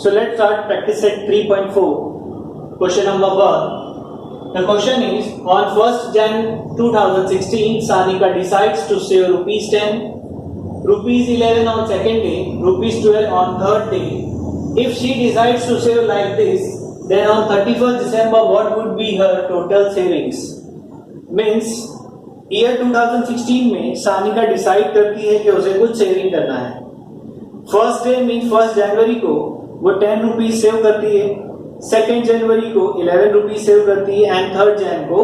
So let's start practice set 3.4. Question number 1. The question is, on 1st Jan 2016, Sanika decides to save rupees 10, rupees 11 on second day, rupees 12 on third day. If she decides to save like this, then on 31st December, what would be her total savings? Means year 2016 में Sanika decide करती है कि उसे कुछ saving करना है. First day mean 1 जनवरी को वो 10 रुपीज सेव करती है, 2 जनवरी को 11 रुपीज सेव करती है एंड 3 जन को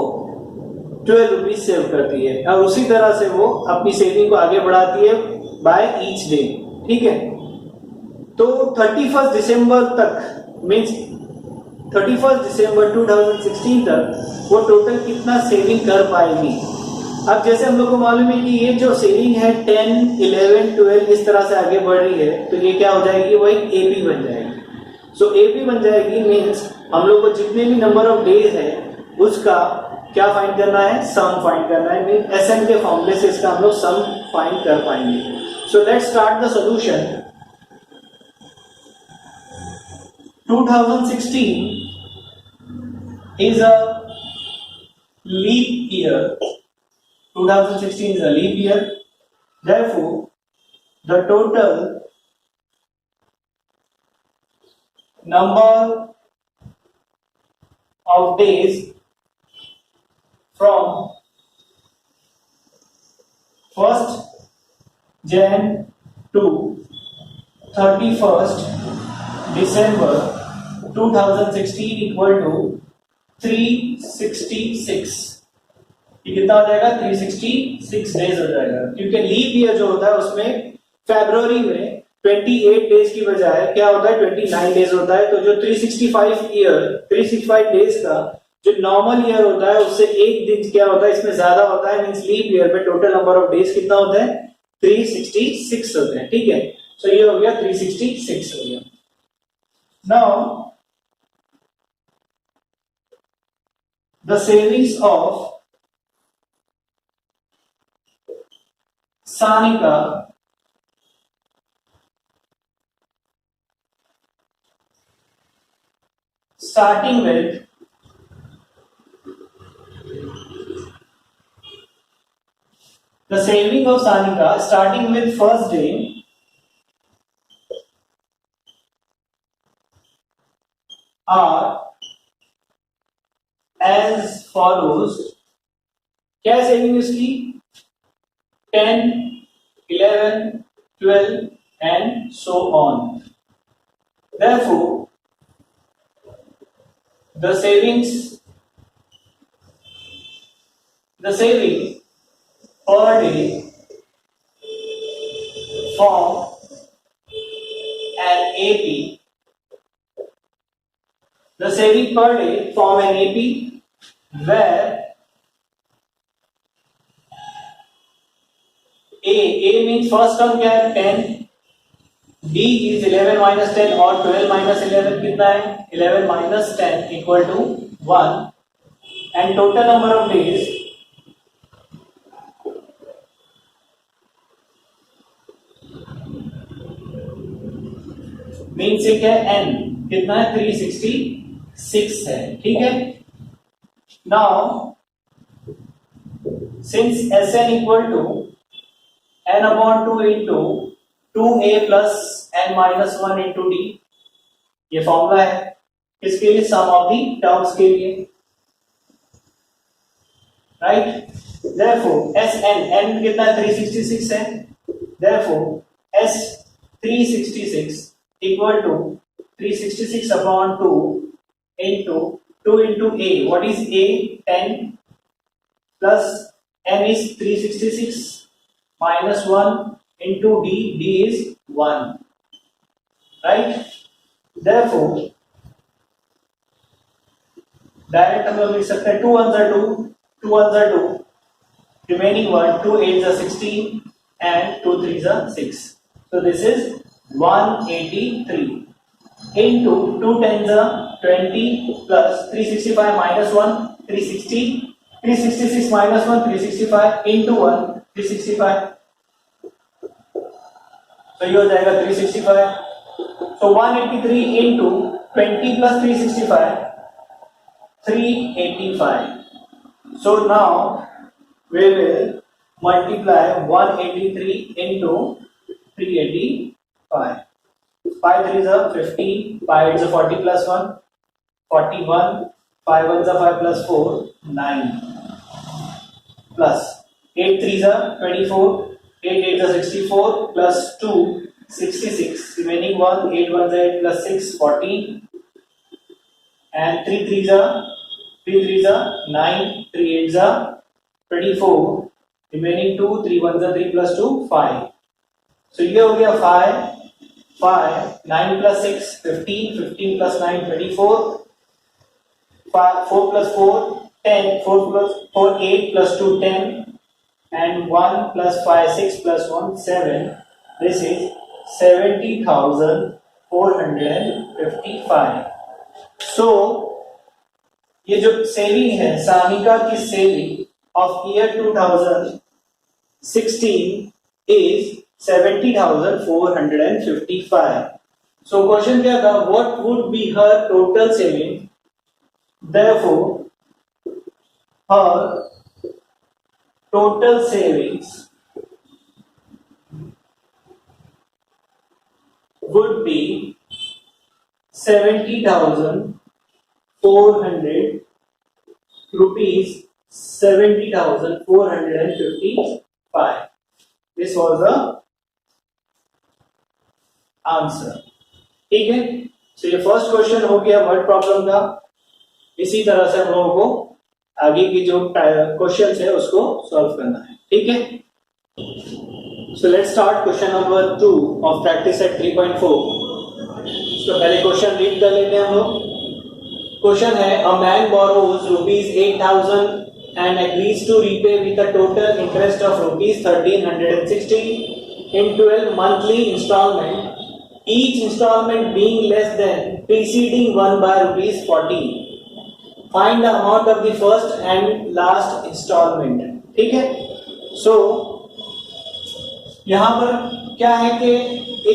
12 रुपीज सेव करती है. और उसी तरह से वो अपनी सेविंग को आगे बढ़ाती है बाय ईच डे. ठीक है, तो 31 दिसंबर तक मीन्स 31 दिसंबर 2016 तक वो टोटल कितना सेविंग कर पाएगी. अब जैसे हम लोग को मालूम है कि ये जो सेविंग है 10, 11, 12 इस तरह से आगे बढ़ रही है, तो ये क्या हो जाएगी, वो एक एपी बन जाएगी. सो एपी बन जाएगी मीन्स हम लोग को जितने भी नंबर ऑफ डेज है उसका क्या फाइंड करना है, सम फाइंड करना है. मीन एसएन के फॉर्मूले से इसका हम लोग सम फाइंड कर पाएंगे. सो let's start the solution. 2016 is a leap year. 2016 is a leap year. Therefore, the total number of days from 1st Jan to 31st December 2016 equal to 366. ये कितना हो जाएगा, 366 डेज हो जाएगा. क्योंकि लीप ईयर जो होता है उसमें फरवरी में 28 डेज की बजाय क्या होता है, 29 डेज होता है. तो जो 365 डेज का जो नॉर्मल ईयर होता है उससे एक दिन क्या होता है इसमें ज्यादा होता है. मींस लीप ईयर में टोटल नंबर ऑफ डेज कितना होता है, 366 होते हैं. ठीक है, सो ये हो गया 366 हो गया. Now the savings of Sanika starting with first day are as follows. क्या सेविंग इसकी, 10, 11, 12 and so on. Therefore, the saving per day form an AP. The saving per day form an AP where A means first term क्या है 10, D is 11 minus 10 और 12 minus 11 कितना है 11 minus 10 equal to 1 and total number of days means ये क्या है N कितना है 366 है. ठीक है, now since Sn equal to n upon 2 into 2a plus n minus 1 into d, ये फॉर्मूला है किसके लिए, सम ऑफ दी टर्म्स के लिए. राइट, therefore Sn n कितना है 366 है. Therefore S 366 equal to 366 upon 2 into 2 into a. What is a? 10 plus n is 366 minus 1 into d. d is 1. Right? Therefore, direct हम लोग लिख सकते हैं 2 ones are 2, 2 ones are 2, remaining 1, 2 8s are 16 and 2 3s are 6. So this is 183 into 2 10s are 20 plus 365 minus 1 360, 366 minus 1 365 into 1 365. तो ये हो जाएगा 365 So 183 into 20 plus 365, 385. So now we will multiply 183 into 385. 5 3s are 15, 5 8s are 40 plus 1, 41, 5 1s are 5 plus 4, 9, plus 8 3s are 24, 8 8s are 64, plus 2, 66, remaining 1, 8 1s are 8 plus 6, 14, and 3 3s are 9, 3 8s are 24, remaining 2, 3 1s are 3 plus 2, 5. So ये हो गया 5, 5, 9 plus 6, 15, 15 plus 9, 24, 5, 4 plus 4, 10, 4 plus 4, 8 plus 2, 10, and 1 plus 5, 6 plus 1, 7. This is 70,455. So ये जो saving है सानिका की saving of year 2016 is 70,455. So question क्या था, what would be her total saving? Therefore her total savings would be 70,400 rupees, 70,455. This was the answer. ठीक है. सो ये first question हो गया वर्ड प्रॉब्लम का. इसी तरह से हम लोगों को आगे की जो क्वेश्चन है उसको सॉल्व करना है. ठीक है. So let's start question number 2 of practice set 3.4. तो पहले क्वेश्चन रीड कर लेते हैं हम लोग. क्वेश्चन है a man borrows ₹8,000 and agrees to repay with a total interest of ₹1,360 in 12 monthly installment, each installment being less than preceding one by ₹40. Find the amount of the first and last installment. ठीक है. सो यहां पर क्या है कि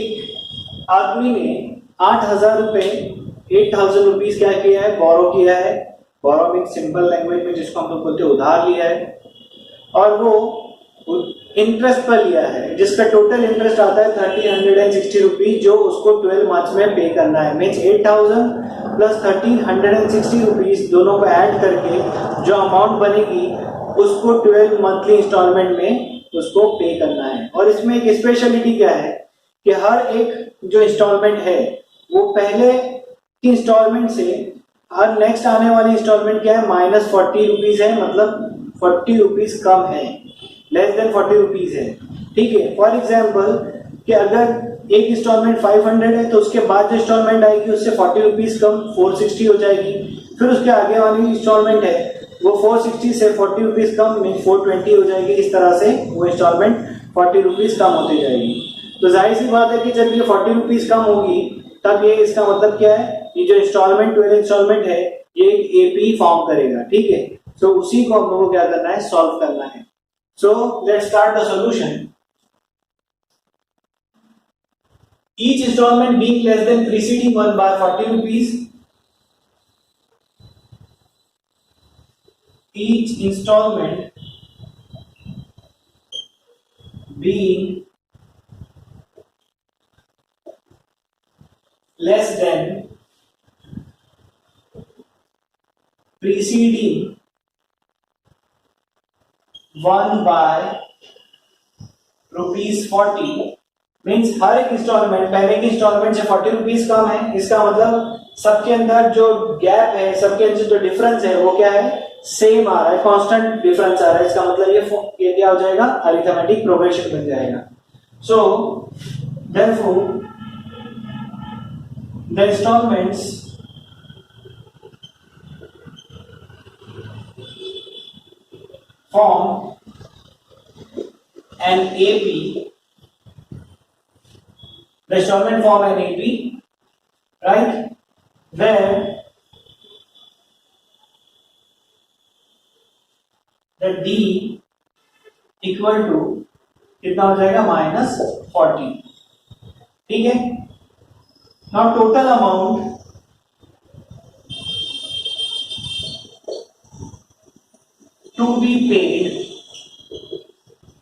एक आदमी ने 8,000 रुपए 8,000 रुपीज क्या किया है, बोरो किया है. बोरो मीन सिंपल लैंग्वेज में जिसको हम लोग बोलते हैं उधार लिया है, और वो इंटरेस्ट पर लिया है जिसका टोटल इंटरेस्ट आता है 1,360 रुपीज, जो उसको 12 मंथ्स में पे करना है. मीन्स 8,000 प्लस 1,360 रुपीज दोनों को ऐड करके जो अमाउंट बनेगी उसको 12 मंथली इंस्टॉलमेंट में उसको पे करना है. और इसमें एक स्पेशलिटी क्या है कि हर एक जो इंस्टॉलमेंट है वो पहले की इंस्टॉलमेंट से हर नेक्स्ट आने वाली इंस्टॉलमेंट क्या है, -40 रुपीज है. मतलब 40 रुपीज कम है, लेस देन 40 रुपीज है. ठीक है. फॉर एग्जाम्पल कि अगर एक इंस्टॉलमेंट 500 है तो उसके बाद जो इंस्टॉलमेंट आएगी उससे 40 रुपीज कम 460 हो जाएगी. फिर उसके आगे वाली इंस्टॉलमेंट है वो 460 से 40 रुपीज कम मीन 420 हो जाएगी. इस तरह से वो इंस्टॉलमेंट 40 रुपीज कम होती जाएगी. तो जाहिर सी बात है कि जब ये 40 रुपीज कम होगी तब ये इसका मतलब क्या है, ये जो इंस्टॉलमेंट 12 इंस्टॉलमेंट है ये एक एपी फॉर्म करेगा. ठीक है. सो उसी को हम लोगों को क्या करना है, सॉल्व करना है. So let's start the solution. Each instalment being less than preceding one by 40 rupees, each installment being less than preceding one by ₹40 means हर एक इंस्टॉलमेंट पहले की इंस्टॉलमेंट से 40 रुपीज कम है. इसका मतलब सबके अंदर जो गैप है, सबके अंदर जो डिफरेंस है वो क्या है, सेम आ रहा है, कांस्टेंट डिफरेंस आ रहा है. इसका मतलब ये क्या हो जाएगा, अरिथमेटिक प्रोग्रेशन बन जाएगा. So therefore the instalments form an AP, the installment form an AP, right, where the D equal to कितना हो जाएगा, -40. ठीक है. Now total amount to be paid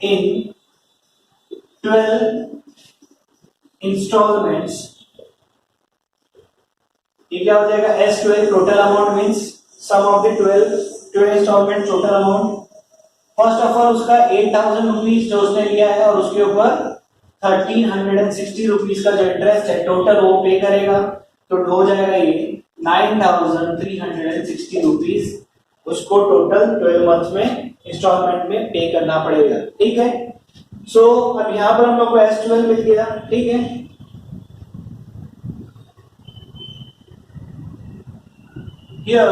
in 12 installments. ये क्या हो जाएगा? S12 total amount means sum of the 12 instalment total amount. First of all उसका 8,000 रुपीज जो उसने लिया है और उसके ऊपर 1,360 रुपीज का जो इंटरेस्ट है टोटल वो पे करेगा. तो हो जाएगा ये 9,360 रुपीज उसको टोटल 12 मंथ्स में इंस्टॉलमेंट में पे करना पड़ेगा. ठीक है. सो अब यहां पर हम लोग को S12 मिल गया. ठीक है. हियर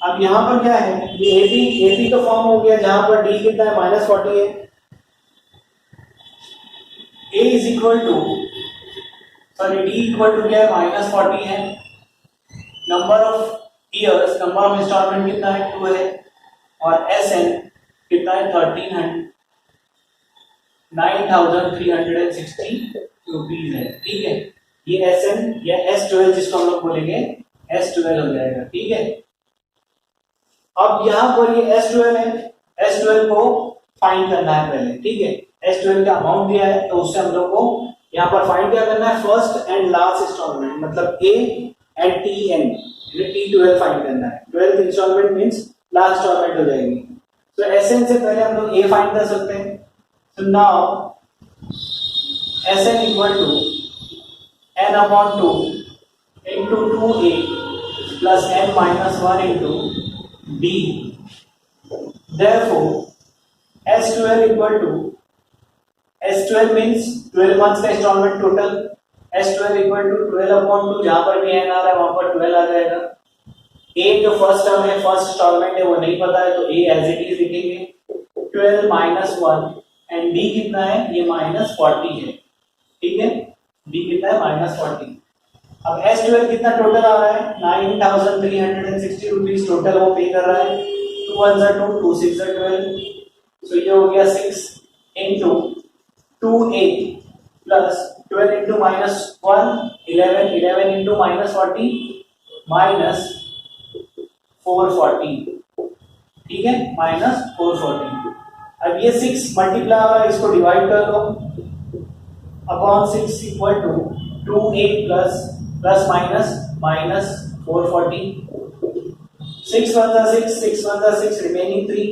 अब यहां पर क्या है? ये एपी का फॉर्म हो गया जहां पर डी कितना है? -40 है. A is equal to D equal to क्या है? -40 है. Number of years, number of instalment कितना है? 2 है. और SN कितना है? 9,360 रुपीज है. ठीक है. ये SN या S12 जिसको हम लोग बोलेंगे S12 हो जाएगा. ठीक है. अब यहां पर ये S12 है. S12 को फाइंड करना है पहले. ठीक है. S12 का अमाउंट दिया है तो उससे हम लोग को यहां पर फाइंड क्या करना है? फर्स्ट एंड लास्ट इंस्टॉलमेंट मतलब A and TN T12 find करना है. 12th instalment means last instalment हो जाएगी. तो SN से पहले हम लोग A फाइंड कर सकते हैं. So now SN equal to n upon 2 into 2A plus n minus 1 into D. Therefore, S12 equal to S12 means 12 months का installment total. S12 equal to 12 upon 2 जहां पर भी n आ रहा है वहां पर 12 आ जाएगा. A जो फर्स्ट टर्म है फर्स्ट इंस्टॉलमेंट है वो नहीं पता है तो A एज इट इज लिखेंगे. 12 minus 1 एंड D कितना है? ये -40 है. ठीक है. D कितना है? -40. अब S12 कितना टोटल आ रहा है? 9,360 रुपीज टोटल वो पे कर रहा है. 2 1 2 2 6 12. सो ये हो गया 6 into 2A plus 12 into -1 11 11 into -40 minus 440. ठीक है. -440. अब ये 6 मल्टीप्लाई हो रहा है इसको डिवाइड कर दो upon 6 equal to 2A plus minus -440. 6 1 जा 6 रिमेनिंग 3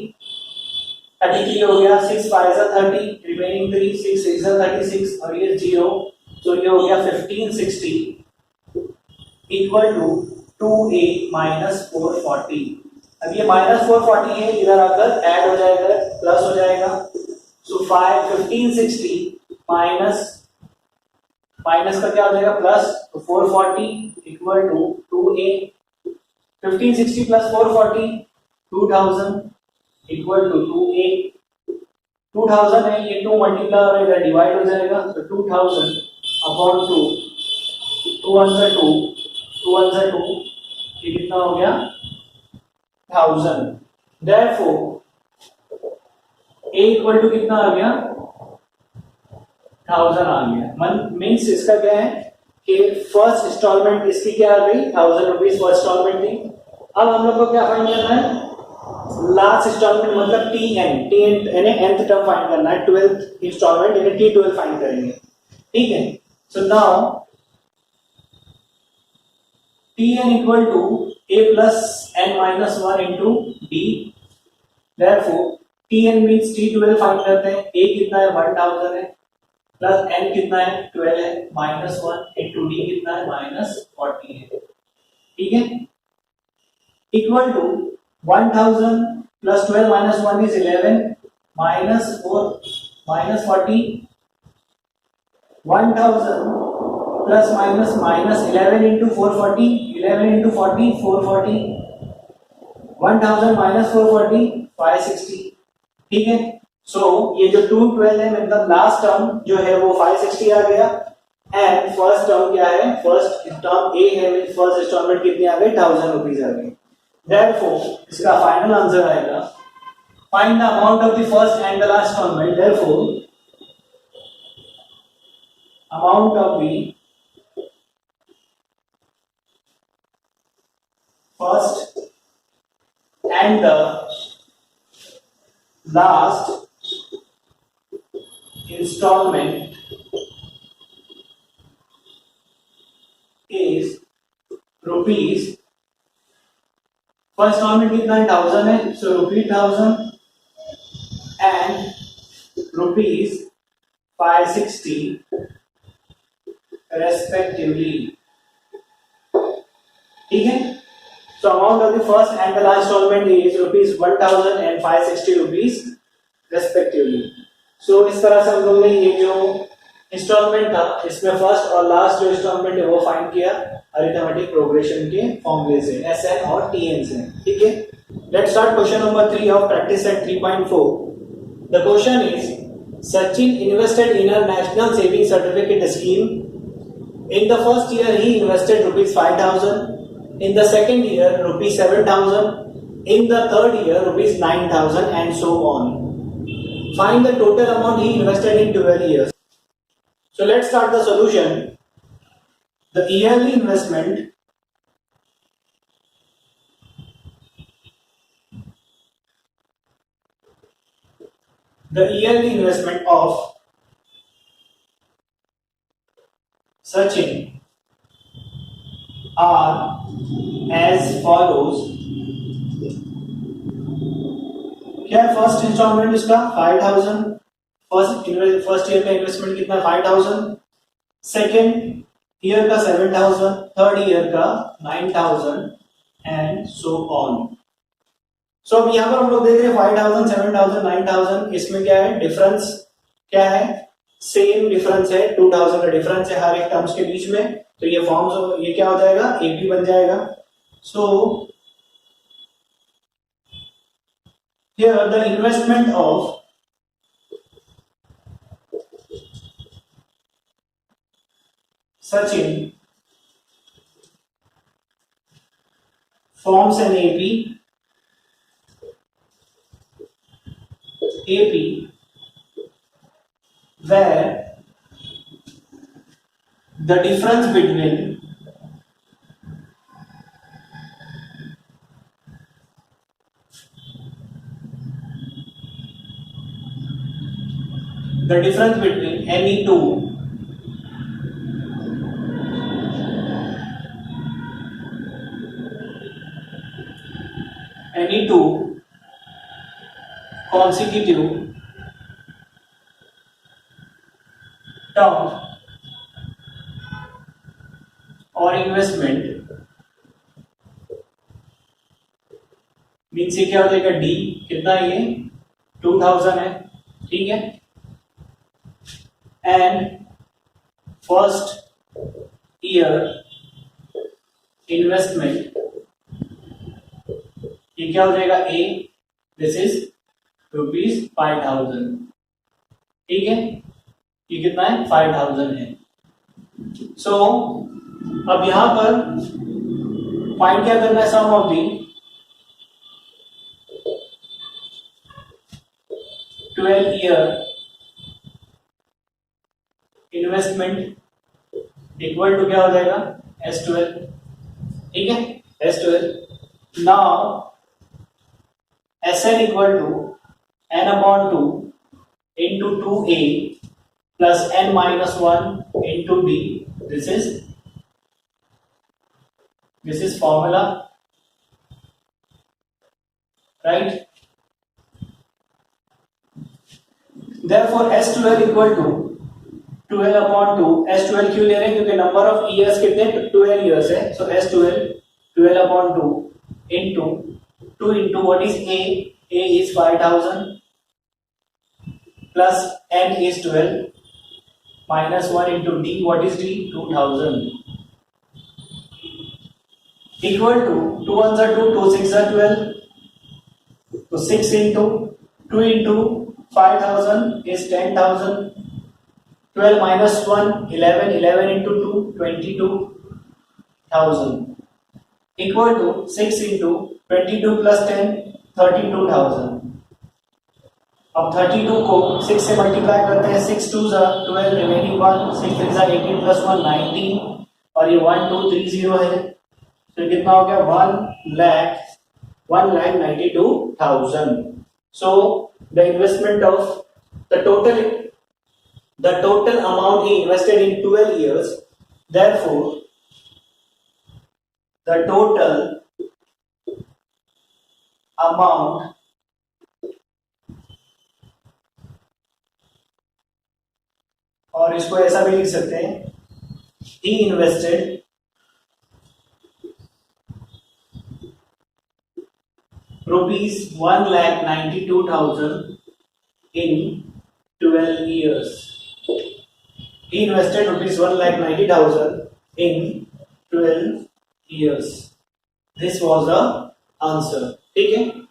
33 हो गया. 6 5 जा 30 रिमेनिंग 3 6 6 जा 36 और ये 0. तो ये हो गया 1560 इक्वल टू 2A minus 440. अब ये -440 है इधर आकर ऐड हो जाएगा प्लस हो जाएगा. सो 1560 माइनस का क्या हो जाएगा? प्लस. तो 440 equal to 2A. 1560 plus 440 2000 equal to 2A. 2000 है ये 2 मल्टीप्लाई और इधर डिवाइड हो जाएगा. तो 2000 अपॉन 2 2 1 जा 2 2 1 जा 2 ये कितना हो गया? 1000. Therefore A इक्वल टू कितना आ गया? 1000 आ गया. मीन्स इसका क्या है कि फर्स्ट इंस्टॉलमेंट इसकी क्या आ गई? 1000 रुपीज फर्स्ट इंस्टॉलमेंट थी. अब हम लोग को क्या फाइंड करना है? लास्ट इंस्टॉलमेंट मतलब TN यानी nth टर्म फाइंड करना है. 12th इंस्टॉलमेंट यानी T12 फाइंड करेंगे. ठीक है. So now TN equal to A plus n minus 1 into D. Therefore, TN means T12 find करते हैं. A कितना है? 1000 है. प्लस n कितना है? 12 है. -1 into D कितना है? -40 है. ठीक है. Equal to 1000 plus 12 minus 1 is 11 minus 4 minus 40. 1000 plus minus 11 into 440 11 into 40 440. 1000 minus 440 560. ठीक है. सो ये जो 212 है मतलब लास्ट टर्म जो है वो 560 आ गया. एंड फर्स्ट टर्म क्या है? फर्स्ट टर्म A है. फर्स्ट इंस्टॉलमेंट कितनी आ गई? 1000 रुपीज आ गई. Therefore इसका फाइनल आंसर आएगा find the amount of the first and the last installment. Therefore amount of the first and the last installment is rupees, first installment कितना है 1000 है, so rupees 1000 and rupees 560 respectively. ठीक है, so amount of the first and the last installment is rupees 1000 and 560 rupees respectively. so इस तरह से हम लोग ने ये जो इंस्टॉलमेंट था इसमें फर्स्ट और लास्ट जो इंस्टॉलमेंट है वो फाइंड किया अरिथमेटिक प्रोग्रेशन के फॉर्मूले से एसएन और टीएन से. ठीक है, let's start question number 3 of practice set 3.4. The question is Sachin invested in a national saving certificate scheme. In the first year he invested rupees 5000, in the second year rupees 7000, in the third year rupees 9000 and so on. Find the total amount he invested in 12 years. So let's start the solution. The yearly investment of Sachin are as follows. क्या है first instalment इसका 5000, first year का investment कितना 5000, second year का 7000, third year का 9000 and so on. सो अब यहां पर हम लोग देख रहे हैं 5000, 7000, 9000. इसमें क्या है डिफरेंस, क्या है सेम डिफरेंस है, 2000 का डिफरेंस है हर एक टर्म्स के बीच में. तो ये फॉर्म्स ये क्या हो जाएगा एपी बन जाएगा. सो here the investment of Sachin forms an AP where the difference between NE2 consecutive term और इन्वेस्टमेंट मीन्स ये क्या हो जाएगा डी कितना ये 2000 है. ठीक है, एंड फर्स्ट ईयर इन्वेस्टमेंट ये क्या हो जाएगा ए, दिस इज रुपीज 5000. ठीक है, ये कितना है 5000 है. सो अब यहां पर फाइंड क्या करना है sum of the 12 year investment equal to क्या हो जाएगा S12. ठीक है, S12. Now SN equal to N upon 2 into 2A plus N minus 1 into D. This is formula, right? Therefore S12 equal to 12 upon 2. S12 क्यों ले रहे हैं क्योंकि नंबर ऑफ ईयर्स कितने 12 ईयर्स है. सो S12 12 upon 2 into 2 into what is A? A is 5000 plus N is 12 minus 1 into D. What is D? 2000 equal to 2 ones are 2, 2 6 are 12. So 6 into 2 into 5000 is 10,000. 12 minus 1 11, 11 into 2 22,000 equal to 6 into 22 plus 10 32,000. अब 32 को 6 से multiply करते हैं. 6 2 12 remaining 1 6 3 18 plus 1 19 और ये 1230 है. तो कितना हो गया 1,92,000. So the investment of the total amount he invested in 12 years, therefore the total amount और इसको ऐसा भी लिख सकते हैं he invested rupees 1,92,000 in 12 years. He invested rupees 1,90,000 in 12 years. This was the answer. ठीक है.